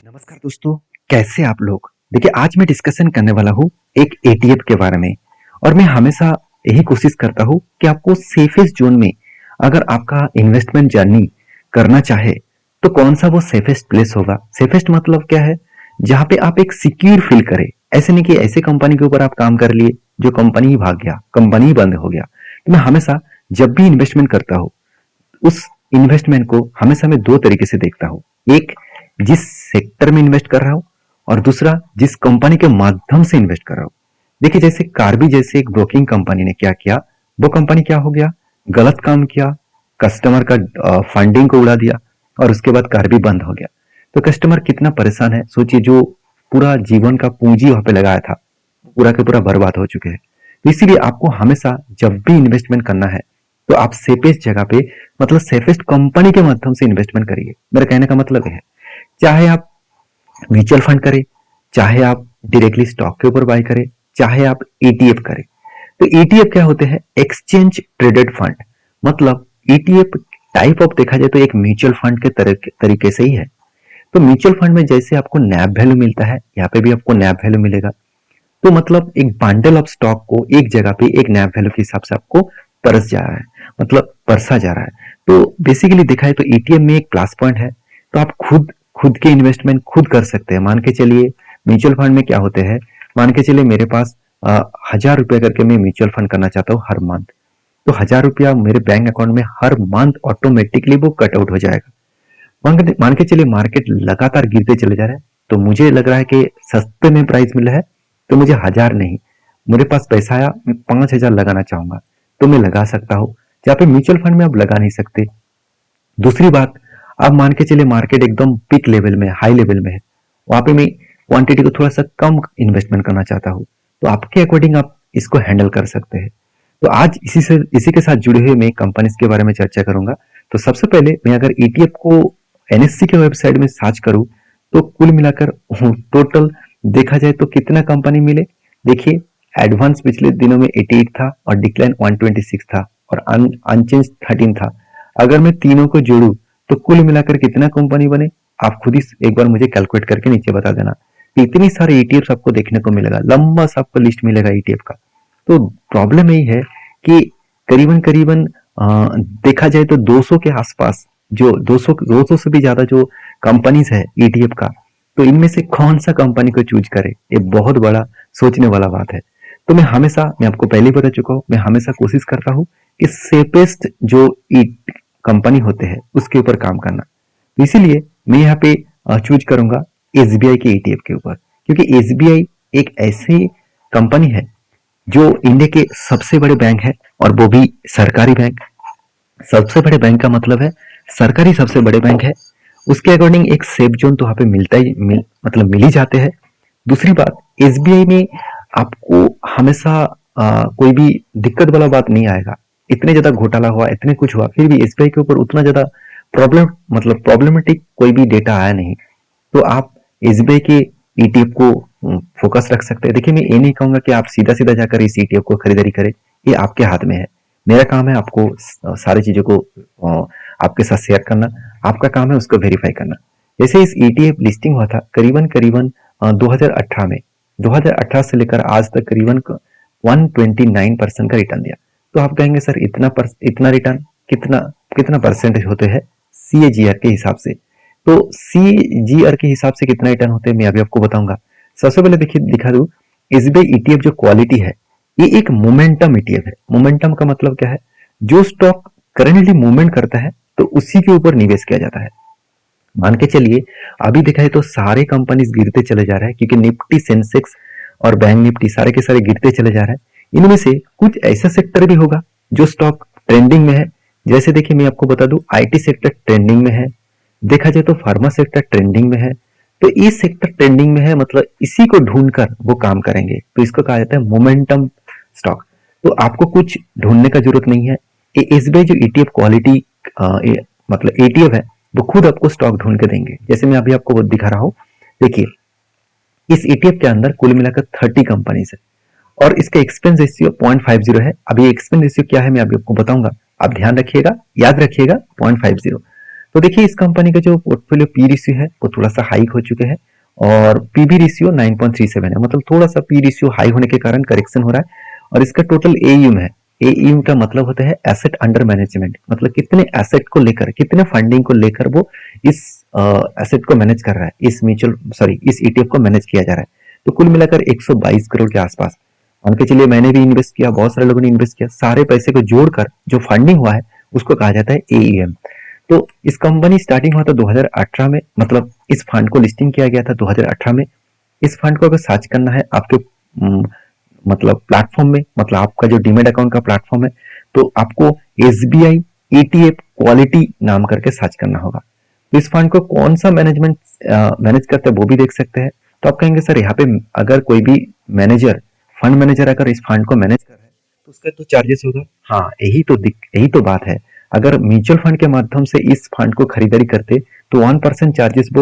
नमस्कार दोस्तों, कैसे आप लोग? देखिए, आज मैं डिस्कशन करने वाला हूँ एक एटीएफ के बारे में। और मैं हमेशा यही कोशिश करता हूँ कि आपको सेफेस्ट जोन में अगर आपका इन्वेस्टमेंट जर्नी करना चाहे तो कौन सा वो सेफेस्ट प्लेस होगा। सेफेस्ट मतलब क्या है? जहाँ पे आप एक सिक्योर फील करें। ऐसे नहीं कि ऐसे कंपनी के ऊपर आप काम कर लिए जो कंपनी ही भाग गया, कंपनी ही बंद हो गया। तो मैं हमेशा जब भी इन्वेस्टमेंट करता हूँ उस इन्वेस्टमेंट को हमेशा मैं दो तरीके से देखता हूँ। एक, जिस सेक्टर में इन्वेस्ट कर रहा हूँ, और दूसरा जिस कंपनी के माध्यम से इन्वेस्ट कर रहा हूँ। देखिए, जैसे कार्बी जैसे एक ब्रोकिंग कंपनी ने क्या किया, वो कंपनी क्या हो गया, गलत काम किया, कस्टमर का फंडिंग को उड़ा दिया और उसके बाद कार्बी बंद हो गया। तो कस्टमर कितना परेशान है सोचिए, जो पूरा जीवन का पूंजी वहां पे लगाया था पूरा के पूरा बर्बाद हो चुके हैं। तो इसीलिए आपको हमेशा जब भी इन्वेस्टमेंट करना है तो आप सेफेस्ट जगह पे, मतलब सेफेस्ट कंपनी के माध्यम से इन्वेस्टमेंट करिए। मेरा कहने का मतलब है, चाहे आप म्यूचुअल फंड करें, चाहे आप डायरेक्टली स्टॉक के ऊपर बाय करें, चाहे आप ईटीएफ करें। तो ईटीएफ क्या होते हैं? Exchange traded fund. मतलब ईटीएफ टाइप ऑफ देखा जाए तो एक म्यूचुअल फंड के तरीके से ही है। तो म्यूचुअल फंड में जैसे आपको नैब वैल्यू मिलता है, यहाँ पे भी आपको नैब वैल्यू मिलेगा। तो मतलब एक बंडल ऑफ स्टॉक को एक जगह पे एक नैब वैल्यू के हिसाब से आपको परस जा रहा है, मतलब परसा जा रहा है। तो बेसिकली देखा है तो ईटीएफ में एक प्लस पॉइंट है। तो आप खुद खुद के इन्वेस्टमेंट खुद कर सकते हैं। मान के चलिए म्यूचुअल फंड में क्या होते हैं, मान के चलिए मेरे पास 1,000 रुपया करके मैं म्यूचुअल फंड करना चाहता हूँ हर मंथ। तो 1,000 रुपया मेरे बैंक अकाउंट में हर मंथ ऑटोमेटिकली वो कट आउट हो जाएगा। मान के चलिए मार्केट लगातार गिरते चले जा रहे हैं, तो मुझे लग रहा है कि सस्ते में प्राइस मिला है, तो मुझे 1,000 नहीं, मेरे पास पैसा आया, मैं 5,000 लगाना चाहूंगा तो मैं लगा सकता हूँ, जहाँ पे म्यूचुअल फंड में आप लगा नहीं सकते। दूसरी बात, आप मान के चलिए मार्केट एकदम पीक लेवल में, हाई लेवल में है, वहां पे मैं क्वांटिटी को थोड़ा सा कम इन्वेस्टमेंट करना चाहता हूँ, तो आपके अकॉर्डिंग आप इसको हैंडल कर सकते हैं। तो आज इसी के साथ जुड़े हुए मैं कंपनीज के बारे में चर्चा करूंगा। तो सबसे पहले मैं अगर ईटीएफ को एनएससी के वेबसाइट में सर्च करूं तो कुल मिलाकर टोटल देखा जाए तो कितना कंपनी मिले। देखिए, एडवांस पिछले दिनों में 88 था और डिक्लाइन 126 था और अनचेंज 13 था। अगर मैं तीनों को जोड़ू तो कुल मिलाकर कितना कंपनी बने, आप खुद ही एक बार मुझे कैलकुलेट करके नीचे बता देना। तो इतनी सारे ईटीएफ आपको देखने को मिलेगा, लंबा सा आपको लिस्ट मिलेगा ईटीएफ का। तो प्रॉब्लम यही है कि करीबन करीबन देखा जाए तो 200 के आसपास, जो 200 से भी ज्यादा जो कंपनीज है ईटीएफ का, तो इनमें से कौन सा कंपनी को चूज करे, ये बहुत बड़ा सोचने वाला बात है। तो मैं आपको पहले ही बता चुका हूँ, मैं हमेशा कोशिश करता हूँ कि सेफेस्ट जो कंपनी होते हैं उसके ऊपर काम करना। तो इसीलिए मैं यहाँ पे चूज करूंगा एसबीआई के ईटीएफ के ऊपर, क्योंकि एसबीआई एक ऐसी कंपनी है जो इंडिया के सबसे बड़े बैंक है, और वो भी सरकारी बैंक। सबसे बड़े बैंक का मतलब है सरकारी सबसे बड़े बैंक है। उसके अकॉर्डिंग एक सेफ जोन तो वहां पे मतलब मिल ही जाते हैं। दूसरी बात, एसबीआई में आपको हमेशा कोई भी दिक्कत वाला बात नहीं आएगा। इतने ज्यादा घोटाला हुआ, इतने कुछ हुआ, फिर भी एसबीआई के ऊपर उतना ज्यादा प्रॉब्लमेटिक कोई भी डेटा आया नहीं। तो आप एसबीआई के ईटीएफ को फोकस रख सकते हैं। देखिए, मैं ये नहीं कहूंगा कि आप सीधा सीधा जाकर इस ईटीएफ को खरीदारी करें, ये आपके हाथ में है। मेरा काम है आपको सारी चीजों को आपके साथ शेयर करना, आपका काम है उसको वेरीफाई करना। जैसे इस ईटीएफ लिस्टिंग हुआ था करीबन करीबन 2018 में, 2018 से लेकर आज तक करीबन 129% का रिटर्न दिया। तो आप कहेंगे सर इतना रिटर्न कितना कितना परसेंटेज होते हैं सीएजीआर के हिसाब से? तो सीजीआर के हिसाब से कितना रिटर्न होते हैं मैं अभी आपको बताऊंगा। सबसे पहले देखिए, दिखा दूं, एसबीआई ईटीएफ जो क्वालिटी है, ये एक मोमेंटम ईटीएफ है। मोमेंटम का मतलब क्या है? जो स्टॉक करेंटली मूवमेंट करता है तो उसी के ऊपर निवेश किया जाता है। मान के चलिए अभी देखा है तो सारे कंपनीज गिरते चले जा रहे हैं, क्योंकि निफ्टी, सेंसेक्स और बैंक निफ्टी सारे के सारे गिरते चले जा रहे हैं। इनमें से कुछ ऐसा सेक्टर भी होगा जो स्टॉक ट्रेंडिंग में है। जैसे देखिए, मैं आपको बता दूं, आईटी सेक्टर ट्रेंडिंग में है, देखा जाए तो फार्मा सेक्टर ट्रेंडिंग में है। तो ये सेक्टर ट्रेंडिंग में है, मतलब इसी को ढूंढकर वो काम करेंगे, तो इसको कहा जाता है मोमेंटम स्टॉक। तो आपको कुछ ढूंढने का जरूरत नहीं है। ये एसबीआई जो ईटीएफ क्वालिटी मतलब ईटीएफ है, वो खुद आपको स्टॉक ढूंढ के देंगे। जैसे मैं अभी आपको वो दिखा रहा हूँ, देखिए इस ईटीएफ के अंदर कुल मिलाकर 30 कंपनीज है और इसका एक्सपेंस रेशियो 0.50 है। अभी एक्सपेंस रेशियो क्या है मैं अभी आपको बताऊंगा, आप ध्यान रखिएगा, याद रखिएगा 0.50। तो देखिए इस कंपनी का जो पोर्टफोलियो पी रेशियो है वो थोड़ा सा हाई हो चुके हैं और पीबी रेशियो 9.37 है, मतलब थोड़ा सा पी रेशियो हाई होने के कारण करेक्शन हो रहा है। और इसका टोटल एयूएम है, एयूएम का मतलब होता है एसेट अंडर मैनेजमेंट, मतलब कितने एसेट को लेकर, कितने फंडिंग को लेकर वो इस एसेट को मैनेज कर रहा है, इस ईटीएफ को मैनेज किया जा रहा है। तो कुल मिलाकर 122 करोड़ के आसपास मान के चलिए, मैंने भी इन्वेस्ट किया, बहुत सारे लोगों ने इन्वेस्ट किया, सारे पैसे को जोड़कर जो फंडिंग हुआ है उसको कहा जाता है एईएम। तो इस कंपनी स्टार्टिंग हुआ था 2018 में, मतलब इस फंड को लिस्टिंग किया गया था 2018 में। इस फंड को अगर सर्च करना है आपके मतलब प्लेटफॉर्म में, मतलब आपका जो डीमेट अकाउंट का प्लेटफॉर्म है, तो आपको एसबीआई ईटीएफ क्वालिटी नाम करके सर्च करना होगा। तो इस फंड को कौन सा मैनेजमेंट मैनेज करते हैं वो भी देख सकते हैं। तो आप कहेंगे सर यहाँ पे अगर कोई भी मैनेजर, फंड मैनेजर अगर इस फंड को मैनेज कर रहा है तो उसका तो चार्जेस होगा। हाँ, यही तो बात है। अगर म्यूचुअल फंड के माध्यम से इस फंड को खरीदारी करते तो 1% चार्जेस वो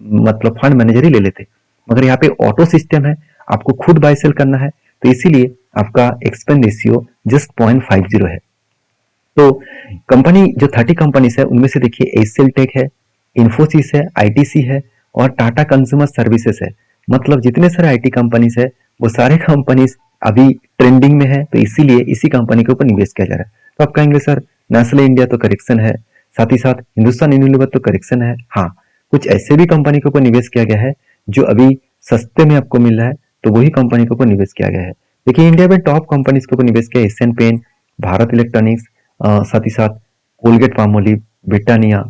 मतलब फंड मैनेजर ही ले लेते, मगर यहाँ पे ऑटो सिस्टम है, आपको खुद बाय सेल करना है, तो इसीलिए आपका एक्सपेंस रेशियो जस्ट 0.50 है। तो कंपनी जो 30 कंपनीज है उनमें से देखिए एचसीएल टेक है, इन्फोसिस है, आईटीसी है और टाटा कंज्यूमर सर्विसेज है। मतलब जितने सारे आईटी कंपनीज है वो सारे कंपनीज अभी ट्रेंडिंग में है, तो इसीलिए इसी कंपनी के ऊपर निवेश किया जा रहा है। तो आप कहेंगे सर नेस्ले इंडिया तो करेक्शन है, साथ ही साथ हिंदुस्तान यूनिलीवर तो करेक्शन है। हाँ, कुछ ऐसे भी कंपनी के ऊपर निवेश किया गया है जो अभी सस्ते में आपको मिल रहा है, तो वही कंपनी के ऊपर निवेश किया गया है। देखिए इंडिया में टॉप कंपनीज के ऊपर निवेश किया, एशियन पेंट, भारत इलेक्ट्रॉनिक्स, साथ ही साथ कोलगेट पामोलिव, ब्रिटानिया,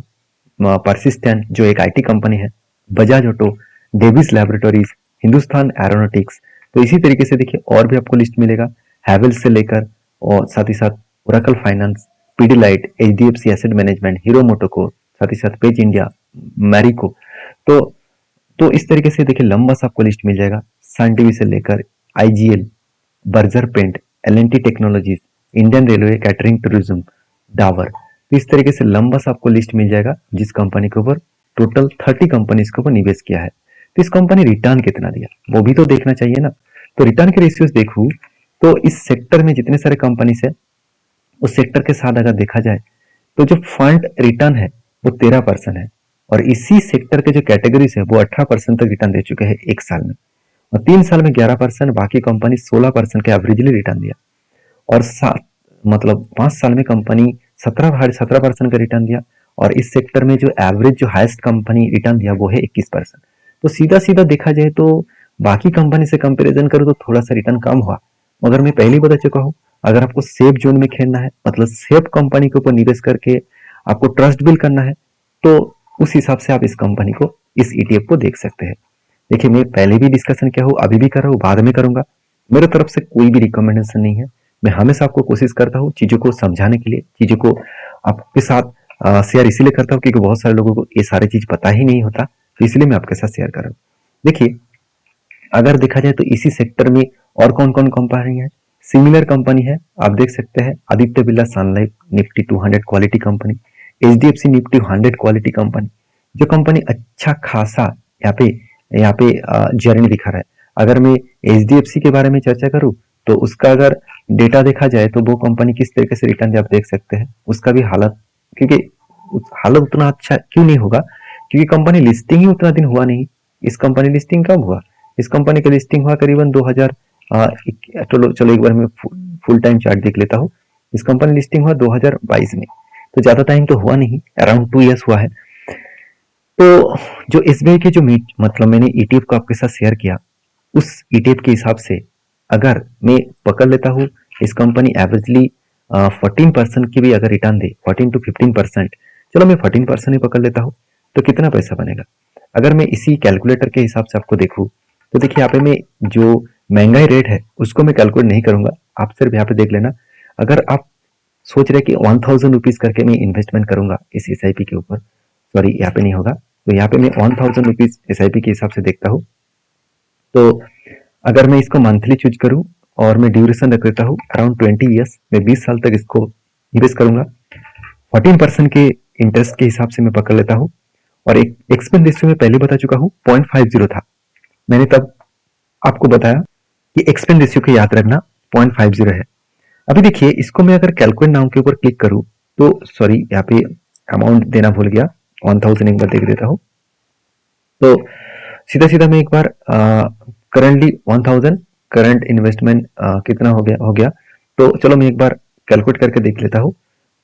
परसिस्टेंट जो एक आईटी कंपनी है, Bajaj auto, Davis laboratories, Hindustan aeronautics. तो इसी तरीके से देखिए और भी आपको लिस्ट मिलेगा, हैवेल्स से लेकर और साथ ही साथ Oracle finance, Pidilite, HDFC asset management, hero मोटोको, साथ ही साथ पेज इंडिया, मैरिको। तो तो इस तरीके से देखिए लंबा सा आपको लिस्ट मिल जाएगा, सन टीवी से लेकर IGL, Berger paint, L and T technologies, Indian railway catering tourism, Dabur. तो इस तरीके से लंबा सा आपको लिस्ट मिल जाएगा जिस कंपनी के ऊपर टोटल 30 कंपनीज के ऊपर निवेश किया है। तो इस कंपनी रिटर्न कितना दिया वो भी तो देखना चाहिए ना। तो रिटर्न के रेशियोज देखूं तो इस सेक्टर में जितने सारे कंपनीज है उस सेक्टर के साथ अगर देखा जाए तो जो फंड रिटर्न है वो 13% है, और इसी सेक्टर के जो कैटेगरीज है वो 18% तक रिटर्न दे चुके हैं एक साल में, और 3 साल में 11%, बाकी कंपनी 16% के एवरेजली रिटर्न दिया। और सात मतलब 5 साल में कंपनी 17% का रिटर्न दिया, और इस सेक्टर में जो एवरेज जो हाईएस्ट कंपनी रिटर्न दिया वो है 21%। तो सीधा सीधा देखा जाए तो बाकी कंपनी से कंपैरिजन करो तो थोड़ा सा रिटर्न कम हुआ, मगर मैं पहले ही बता चुका हूँ अगर आपको सेफ जोन में खेलना है, मतलब सेफ कंपनी के ऊपर निवेश करके आपको ट्रस्ट बिल्ड करना है, तो उस हिसाब से आप इस कंपनी को, इस ईटीएफ को देख सकते हैं। देखिए मैं पहले भी डिस्कशन किया हूँ, अभी भी कर रहा हूँ, बाद में करूंगा। मेरे तरफ से कोई भी रिकमेंडेशन नहीं है, मैं हमेशा आपको कोशिश करता हूँ चीजों को समझाने के लिए, चीजों को आपके साथ शेयर इसीलिए करता हूँ क्योंकि बहुत सारे लोगों को ये सारी चीज पता ही नहीं होता, तो इसलिए मैं आपके साथ शेयर कर रहा हूँ। देखिए अगर देखा जाए तो इसी सेक्टर में और कौन कौन कंपनी है, सिमिलर कंपनी है, आप देख सकते हैं Aditya Birla Sun Life Nifty 200 quality company, HDFC Nifty 100 quality company, जो कंपनी अच्छा खासा यहाँ पे जर्नी दिखा रहा है। अगर मैं एचडीएफसी के बारे में चर्चा करूँ तो उसका अगर डेटा देखा जाए तो वो कंपनी किस तरीके से रिटर्न आप देख सकते हैं, उसका भी हालत, क्योंकि हालत उतना अच्छा क्यों नहीं होगा, क्योंकि कंपनी लिस्टिंग ही उतना दिन हुआ नहीं। इस कंपनी लिस्टिंग कब हुआ, इस कंपनी का लिस्टिंग हुआ करीबन 2000, चलो एक बार मैं फुल टाइम चार्ट देख लेता हूँ। इस कंपनी लिस्टिंग हुआ 2022 में, तो ज्यादा टाइम तो हुआ नहीं, अराउंड 2 इयर्स हुआ है। तो जो एसबीआई के जो मतलब मैंने ईटीएफ को आपके साथ शेयर किया, उस ईटीएफ के हिसाब से अगर मैं पकड़ लेता हूँ इस कंपनी एवरेजली 14% की भी अगर रिटर्न दे, 14 to 15%, चलो मैं 14% ही पकड़ लेता हूँ, तो कितना पैसा बनेगा। अगर मैं इसी कैलकुलेटर के हिसाब से आपको देखूँ तो देखिए यहाँ पे मैं जो महंगाई रेट है उसको मैं कैलकुलेट नहीं करूंगा, आप सिर्फ यहाँ पे देख लेना। अगर आप सोच रहे कि 1000 रुपीज करके मैं इन्वेस्टमेंट करूंगा इस एसआईपी के ऊपर, सॉरी यहाँ पे नहीं होगा, तो यहाँ पे मैं 1000 रुपीज एसआईपी के हिसाब से देखता हूँ। तो अगर मैं इसको मंथली चूज करूं और मैं ड्यूरेशन रख देता हूँ अराउंड 20 इयर्स, मैं 20 साल तक इसको इन्वेस्ट करूंगा, 14% के इंटरेस्ट के हिसाब से मैं पकड़ लेता हूँ, और एक एक्सपेंस रेशियो में पहले बता चुका हूँ 0.50 था, मैंने तब आपको बताया कि एक्सपेंस रेशियो को याद रखना 0.50 है। अभी देखिए इसको मैं अगर कैलकुलेट नाउ के ऊपर क्लिक करूं तो सॉरी यहाँ पे अमाउंट देना भूल गया, 1000 एक बार देख देता हूँ। तो सीधा सीधा मैं एक बार करंटली 1000 करंट इन्वेस्टमेंट कितना हो गया। तो चलो मैं एक बार कैलकुलेट करके देख लेता हूँ।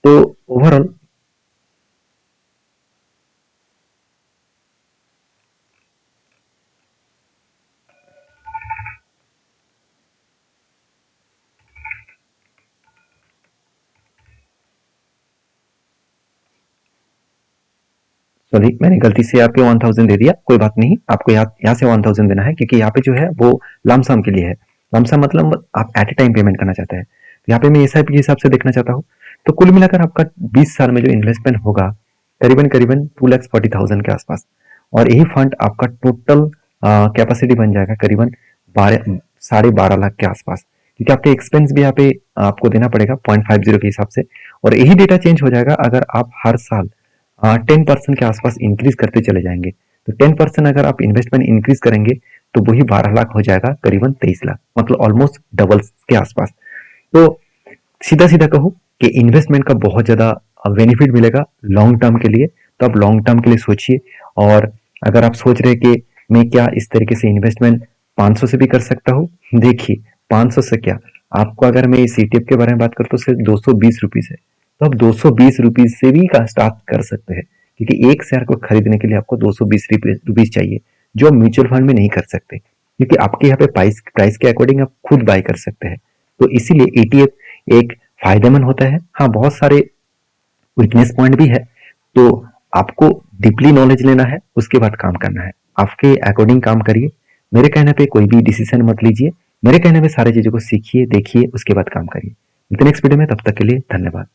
तो ओवरऑल सॉरी, मैंने गलती से आपके 1000 दे दिया, कोई बात नहीं। आपको यहाँ से 1000 देना है, क्योंकि यहाँ पे जो है वो लमसम के लिए है। लमसम मतलब आप एट ए टाइम पेमेंट करना चाहते हैं। यहाँ पे मैं एसआईपी के हिसाब से देखना चाहता हूँ। तो कुल मिलाकर आपका 20 साल में जो इन्वेस्टमेंट होगा करीबन करीबन 2,40,000 के आसपास। और यही फंड आपका टोटल कैपेसिटी बन जाएगा करीबन 12.5 लाख के आसपास, क्योंकि आपके एक्सपेंस भी यहाँ पे आपको देना पड़ेगा 0.50 के हिसाब से। और यही डेटा चेंज हो जाएगा अगर आप हर साल 10% के आसपास इंक्रीज करते चले जाएंगे। तो 10% अगर आप इन्वेस्टमेंट इंक्रीज करेंगे तो वही 12 लाख हो जाएगा, करीबन 23 लाख, मतलब ऑलमोस्ट डबल के आसपास। तो सीधा सीधा कहूँ कि इन्वेस्टमेंट का बहुत ज़्यादा बेनिफिट मिलेगा लॉन्ग टर्म के लिए। तो आप लॉन्ग टर्म के लिए सोचिए। और अगर आप सोच रहे कि मैं क्या इस तरीके से इन्वेस्टमेंट 500 से भी कर सकता हूँ, देखिए 500 से क्या, आपको अगर मैं इस ETF के बारे में बात करूँ तो सिर्फ 220 रुपीज़ है। तो आप 220 रुपीज़ से भी का स्टार्ट कर सकते हैं, क्योंकि एक शेयर को खरीदने के लिए आपको 220 रुपीज़ चाहिए, जो म्यूचुअल फंड में नहीं कर सकते, क्योंकि आपके यहाँ पे प्राइस के अकॉर्डिंग आप खुद बाय कर सकते हैं। तो इसीलिए ETF एक फायदेमंद होता है। हाँ, बहुत सारे वीकनेस पॉइंट भी है। तो आपको डीपली नॉलेज लेना है, उसके बाद काम करना है। आपके अकॉर्डिंग काम करिए। मेरे कहने पे कोई भी डिसीजन मत लीजिए। मेरे कहने पे सारी चीजों को सीखिए, देखिए, उसके बाद काम करिए। नेक्स्ट वीडियो में, तब तक के लिए धन्यवाद।